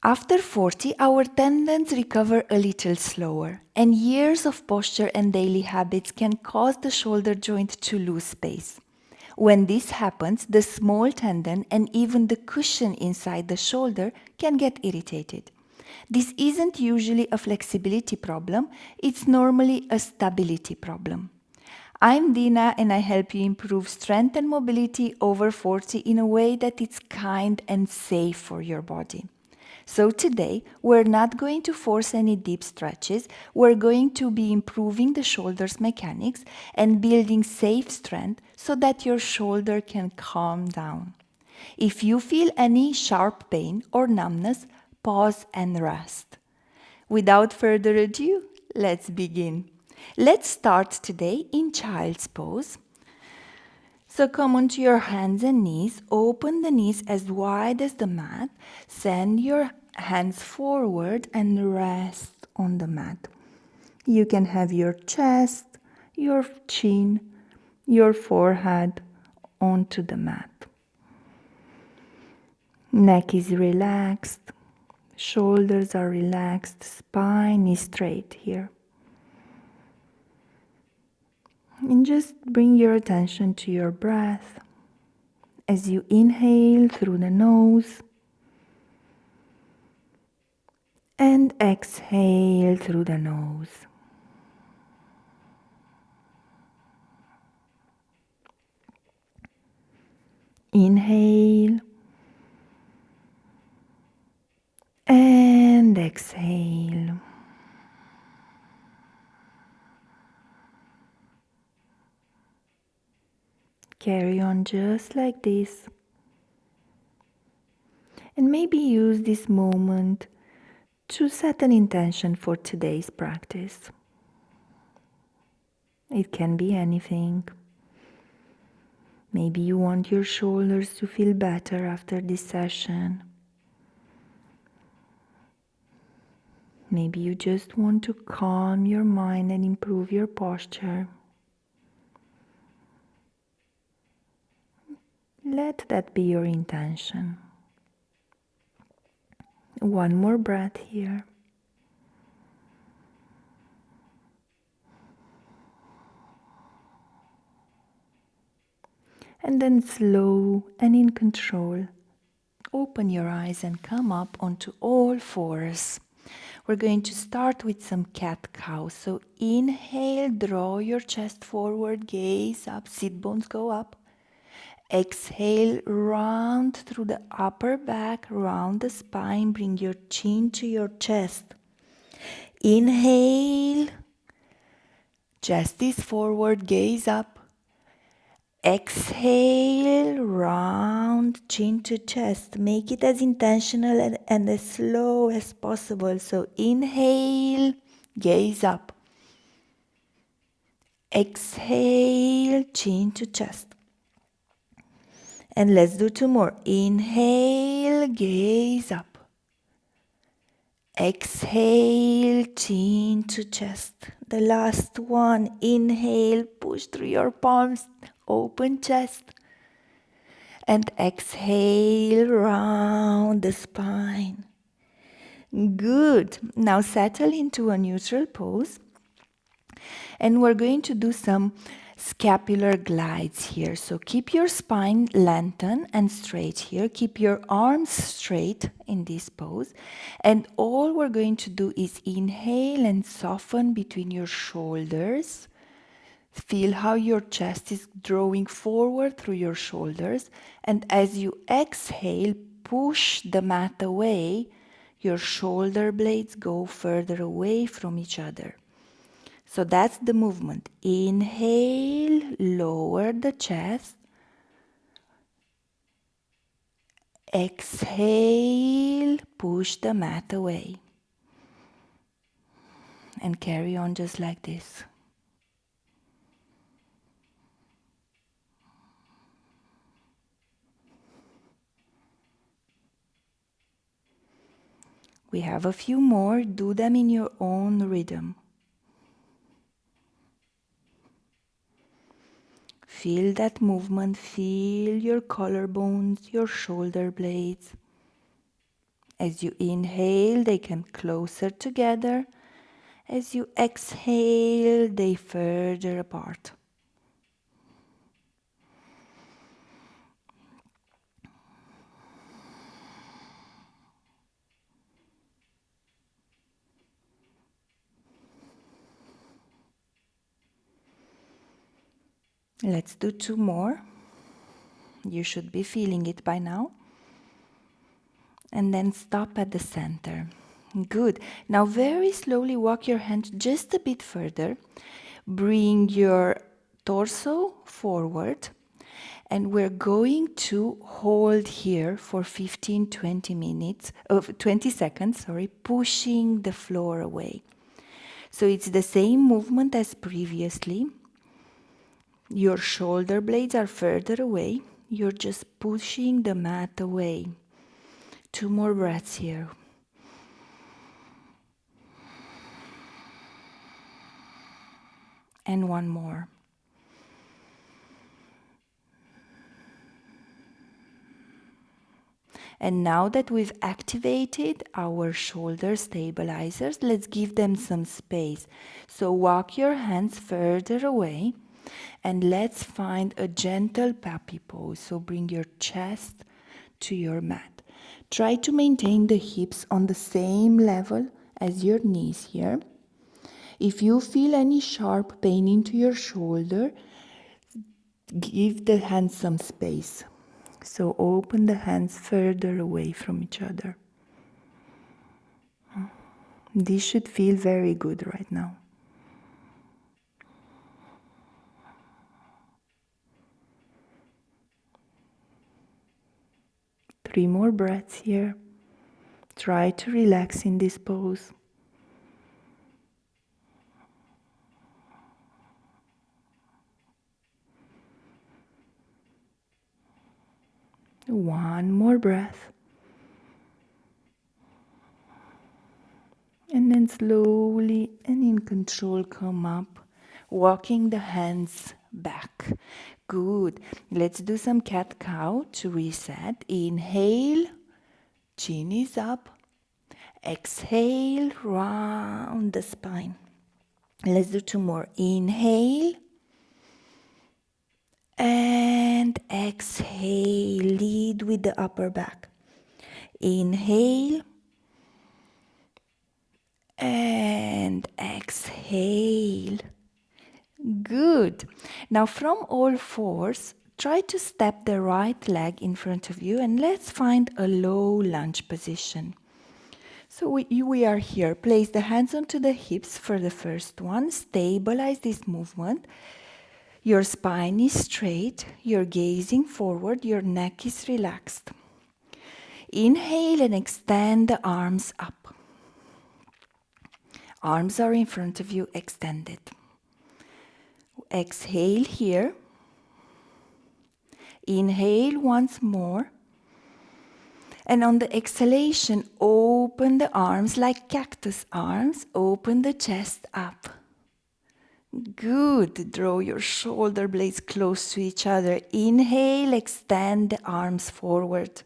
After 40, our tendons recover a little slower, and years of posture and daily habits can cause the shoulder joint to lose space. When this happens, the small tendon and even the cushion inside the shoulder can get irritated. This isn't usually a flexibility problem, it's normally a stability problem. I'm Dina and I help you improve strength and mobility over 40 in a way that it's kind and safe for your body. So today, we're not going to force any deep stretches. We're going to be improving the shoulder's mechanics and building safe strength so that your shoulder can calm down. If you feel any sharp pain or numbness, pause and rest. Without further ado, let's begin. Let's start today in child's pose. So come onto your hands and knees, open the knees as wide as the mat, send your hands forward and rest on the mat. You can have your chest, your chin, your forehead onto the mat. Neck is relaxed, shoulders are relaxed, spine is straight here. And just bring your attention to your breath as you inhale through the nose and exhale through the nose. Inhale and exhale. Carry on just like this. And maybe use this moment to set an intention for today's practice. It can be anything. Maybe you want your shoulders to feel better after this session. Maybe you just want to calm your mind and improve your posture. Let that be your intention. One more breath here. And then slow and in control, open your eyes and come up onto all fours. We're going to start with some cat-cow. So inhale, draw your chest forward, gaze up, sit bones go up. Exhale, round through the upper back, round the spine, bring your chin to your chest. Inhale, chest is forward, gaze up. Exhale, round, chin to chest. Make it as intentional and as slow as possible. So inhale, gaze up. Exhale, chin to chest. And let's do two more. Inhale, gaze up. Exhale, chin to chest. The last one. Inhale, push through your palms, open chest. And exhale, round the spine. Good. Now settle into a neutral pose. And we're going to do some scapular glides here. So keep your spine lengthened and straight here. Keep your arms straight in this pose. And all we're going to do is inhale and soften between your shoulders. Feel how your chest is drawing forward through your shoulders. And as you exhale, push the mat away. Your shoulder blades go further away from each other. So that's the movement. Inhale, lower the chest. Exhale, push the mat away. And carry on just like this. We have a few more. Do them in your own rhythm. Feel that movement. Feel your collarbones, your shoulder blades. As you inhale, they come closer together. As you exhale, they further apart. Let's do 2 more. You should be feeling it by now. And then stop at the center. Good. Now very slowly walk your hand just a bit further. Bring your torso forward. And we're going to hold here for 15-20 minutes, 20 seconds, pushing the floor away. So it's the same movement as previously. Your shoulder blades are further away. You're just pushing the mat away. 2 more breaths here. And 1 more. And now that we've activated our shoulder stabilizers, let's give them some space. So walk your hands further away and let's find a gentle puppy pose. So bring your chest to your mat. Try to maintain the hips on the same level as your knees here. If you feel any sharp pain into your shoulder, give the hands some space. So open the hands further away from each other. This should feel very good right now. Three more breaths here. Try to relax in this pose. One more breath. And then slowly and in control come up, walking the hands back. Good. Let's do some cat-cow to reset. Inhale, chin is up. Exhale, round the spine. Let's do 2 more. Inhale. And exhale, lead with the upper back. Inhale. And exhale. Good. Now from all fours, try to step the right leg in front of you and let's find a low lunge position. So we are here. Place the hands onto the hips for the first one. Stabilize this movement. Your spine is straight. You're gazing forward. Your neck is relaxed. Inhale and extend the arms up. Arms are in front of you, extended. Exhale here. Inhale once more. And on the exhalation, open the arms like cactus arms. Open the chest up. Good. Draw your shoulder blades close to each other. Inhale, extend the arms forward.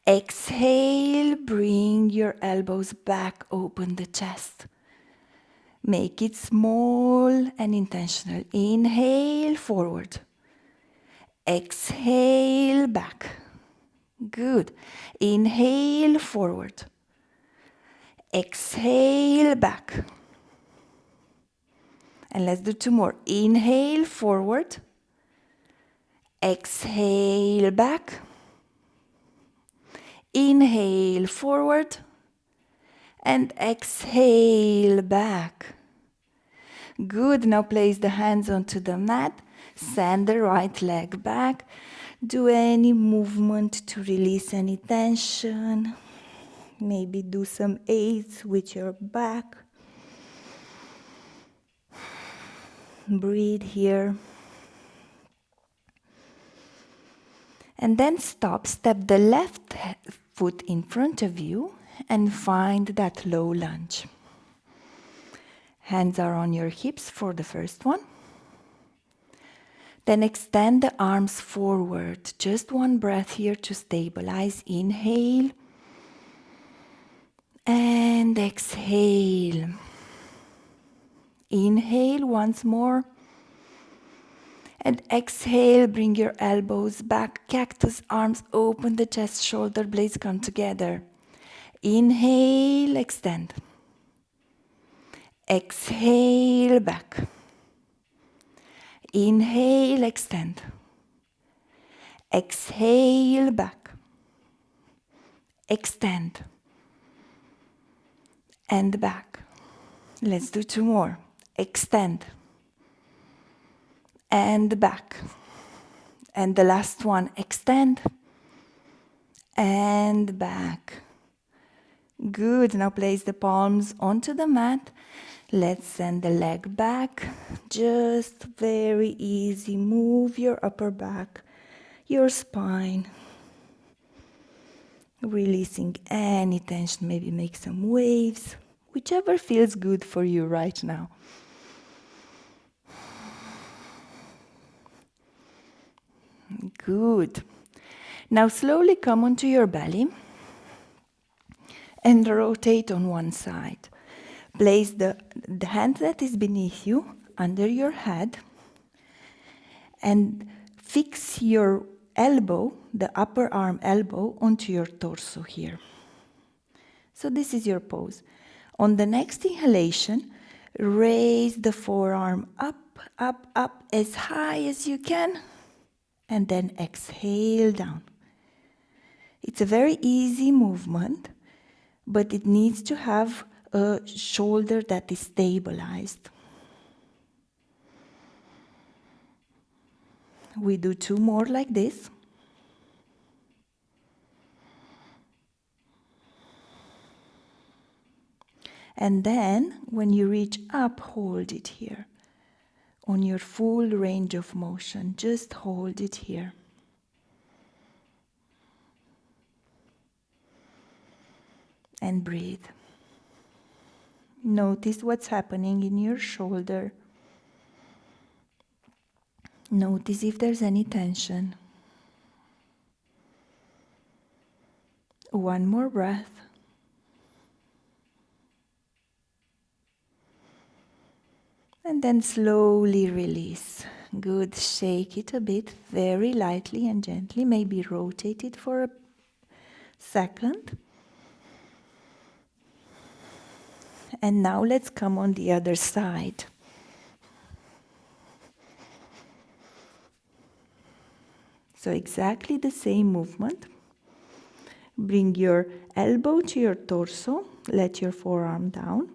Exhale, bring your elbows back, open the chest. Make it small and intentional. Inhale, forward. Exhale, back. Good. Inhale, forward. Exhale, back. And let's do 2 more. Inhale, forward. Exhale, back. Inhale, forward. And exhale, back. Good. Now place the hands onto the mat. Send the right leg back. Do any movement to release any tension. Maybe do some aids with your back. Breathe here. And then stop. Step the left foot in front of you and find that low lunge. Hands are on your hips for the first one. Then extend the arms forward. Just 1 breath here to stabilize. Inhale. And exhale. Inhale once more. And exhale, bring your elbows back, cactus arms open, the chest, shoulder blades come together. Inhale, extend. Exhale, back. Inhale, extend. Exhale, back. Extend. And back. Let's do 2 more. Extend. And back. And the last one, extend. And back. Good. Now place the palms onto the mat. Let's send the leg back. Just very easy. Move your upper back, your spine. Releasing any tension. Maybe make some waves. Whichever feels good for you right now. Good. Now slowly come onto your belly and rotate on one side. Place the hand that is beneath you under your head and fix your elbow, the upper arm elbow, onto your torso here. So this is your pose. On the next inhalation, raise the forearm up, up, up as high as you can, and then exhale down. It's a very easy movement, but it needs to have a shoulder that is stabilized. We do 2 more like this. And then, when you reach up, hold it here. On your full range of motion, just hold it here. And breathe. Notice what's happening in your shoulder. Notice if there's any tension. One more breath. And then slowly release. Good. Shake it a bit, very lightly and gently. Maybe rotate it for a second. And now let's come on the other side. So exactly the same movement. Bring your elbow to your torso. Let your forearm down.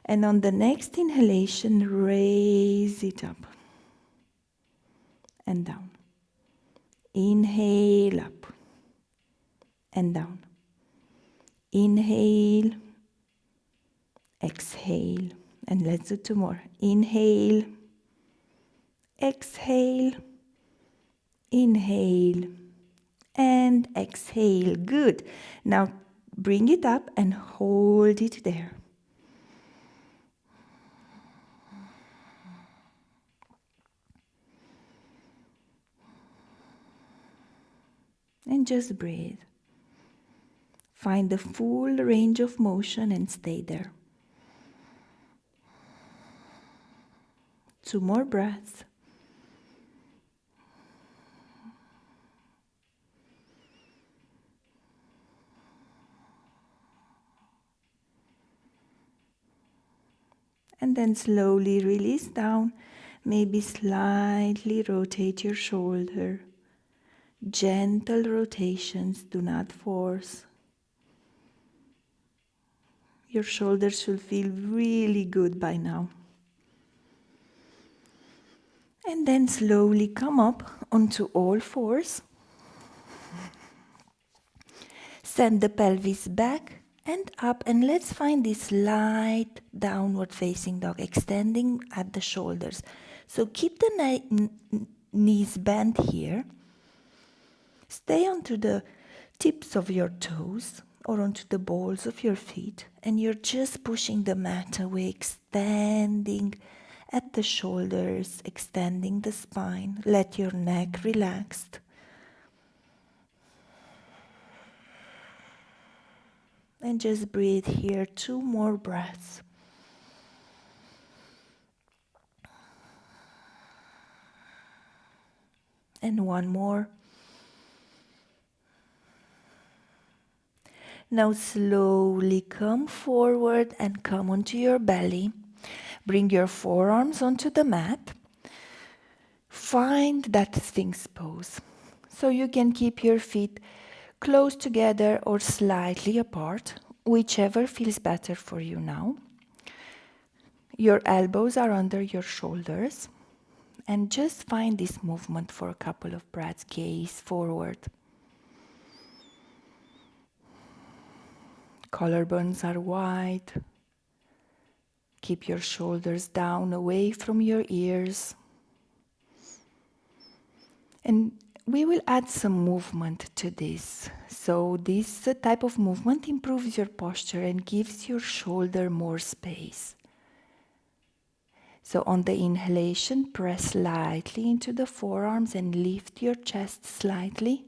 And on the next inhalation, raise it up and down. Inhale up and down. Inhale, exhale. And let's do 2 more. Inhale, exhale, inhale, and exhale. Good. Now bring it up and hold it there. And just breathe. Find the full range of motion and stay there. 2 more breaths. And then slowly release down. Maybe slightly rotate your shoulder. Gentle rotations, do not force. Your shoulders should feel really good by now. And then slowly come up onto all fours. Send the pelvis back and up, and let's find this light downward facing dog, extending at the shoulders. So keep the knees bent here. Stay onto the tips of your toes or onto the balls of your feet, and you're just pushing the mat away, extending at the shoulders, extending the spine. Let your neck relaxed. And just breathe here 2 more breaths. And 1 more. Now slowly come forward and come onto your belly. Bring your forearms onto the mat. Find that Sphinx pose. So you can keep your feet close together or slightly apart, whichever feels better for you now. Your elbows are under your shoulders. And just find this movement for a couple of breaths. Gaze forward. Collarbones are wide. Keep your shoulders down away from your ears. And we will add some movement to this. So this type of movement improves your posture and gives your shoulder more space. So on the inhalation, press lightly into the forearms and lift your chest slightly.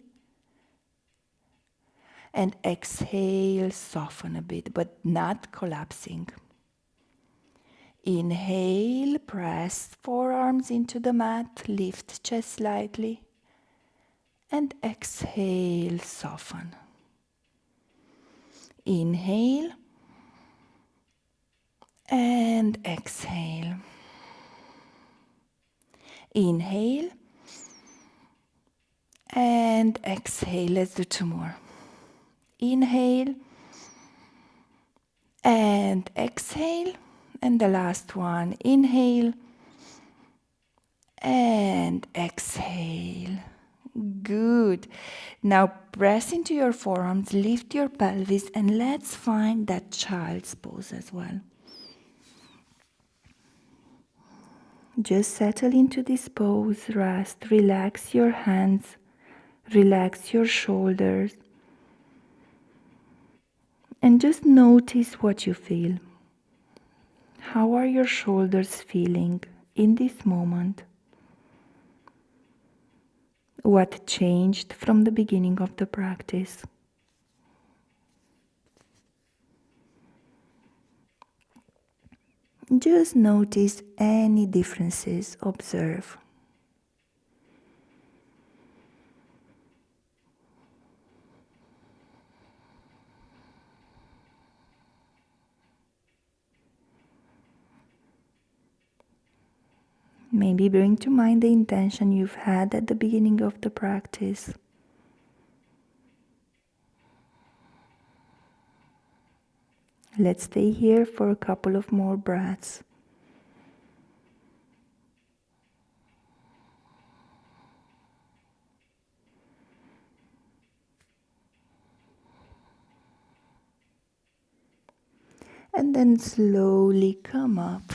And exhale, soften a bit, but not collapsing. Inhale, press forearms into the mat, lift chest slightly. And exhale, soften. Inhale and exhale. Inhale and exhale. Let's do 2 more. Inhale and exhale. And the last one. Inhale and exhale. Good. Now press into your forearms, lift your pelvis, and let's find that child's pose as well. Just settle into this pose, rest, relax your hands, relax your shoulders, and just notice what you feel. How are your shoulders feeling in this moment? What changed from the beginning of the practice? Just notice any differences, observe. Maybe bring to mind the intention you've had at the beginning of the practice. Let's stay here for a couple of more breaths. And then slowly come up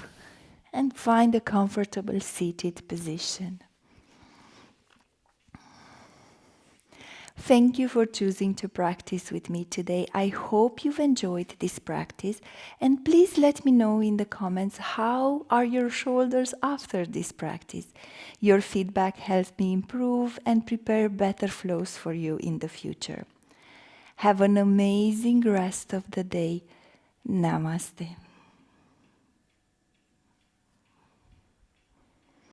and find a comfortable seated position. Thank you for choosing to practice with me today. I hope you've enjoyed this practice, and please let me know in the comments how are your shoulders after this practice. Your feedback helps me improve and prepare better flows for you in the future. Have an amazing rest of the day. Namaste.